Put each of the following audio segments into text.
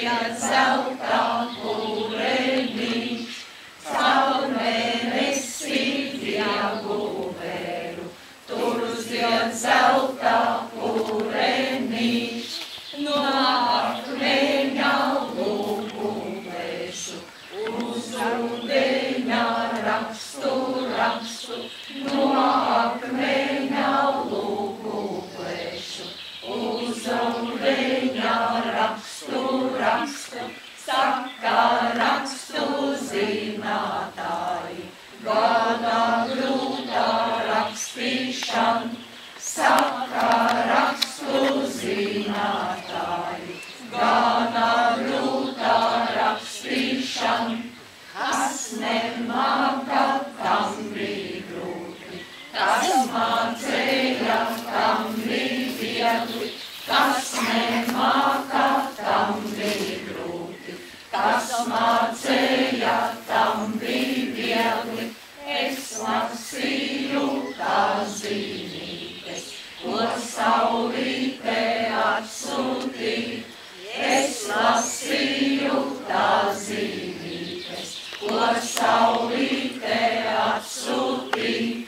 skriet zelta pūrenīš, caur mēnesi diegu vēru. Tur skriet zelta pūrenīš, no akmeņa lūgu plēšu, uz ūdeņa rakstu, no akmeņa lūgu plēšu, uz ūdeņa rakstu, saka rakstu zinātāji, gana grūta rakstīšana, saka rakstu zinātāji, gana grūta rakstīšana, kas nemāka, tam bija grūti, kas mācēja, tam bija viegli, kas nemāka, tam bija grūti, kas mācēja, tam bija viegli. Es lasīju tās zīmītes, ko saulīte atsūtīja. Es lasīju tās zīmītes, ko saulīte atsūtīja.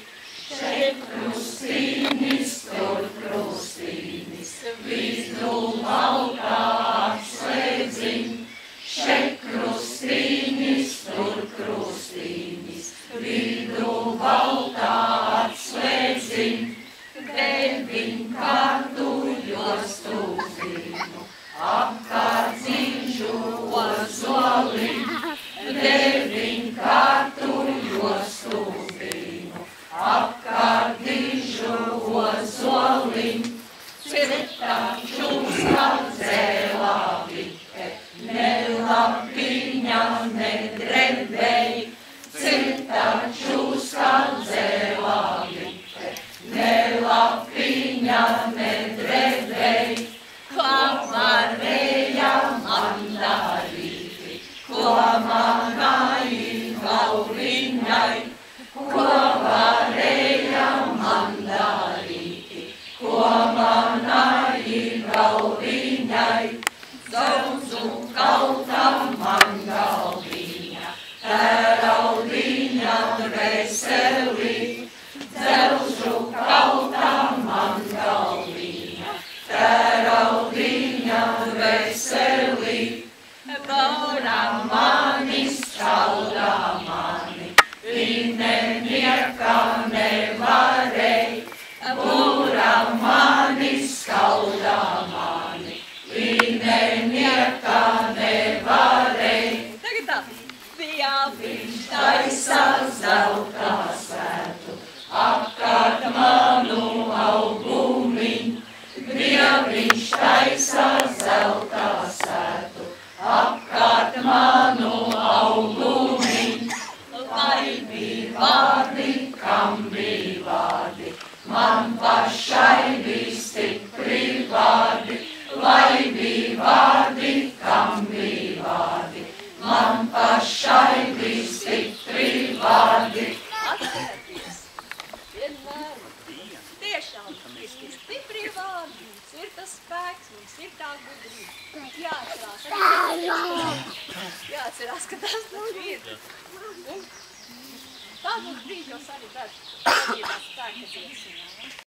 Šeit krustīnis, tur krustīnis, vidū laukā atslēdziņ. Šeit krustīnis, tur krustīnis, vidū laukā atslēdziņ. Deviņkārtu jostu vīnu, apkārt zīņšu ozoliņ. Deviņkārtu jostu vīnu, apkārt zīņšu ozoliņ. Citaču skadzēlā vite, ne lapiņa, ne drebēj. Citaču skadzēlā vite, ne lapiņa, ne drebēj. Ko varēja man darīt, ko manai galviņai, ko varēja man darīt, ko manai galviņai. Daudzu kalta man galviņa, teraudiņa dvēselī. Daudzu kalta man galviņa, teraudiņa dvēselī. Bora mani, skaudā mani, viņa nieka nevarēj. Bora mani, skaudā mani, viņa nieka nevarēj. Tagad tā. Bija viņš taisa zelta svētu, apkārt manu augumiņ. Bija viņš taisa zelta svētu, apkārt manu augumiņ. Lai bija vārdi, kam bija vārdi, man pašai bija stipri vārdi. Lai bija vārdi, kam bija vārdi, man pašai bija stipri vārdi. Atcerieties, vienmēr tiešām ir stipri vārdi, ir tas spēks, mums ir tā gudrība. Jāatcerās, ka tas ir. Tādos brīžos arī daži spēka dziesmā.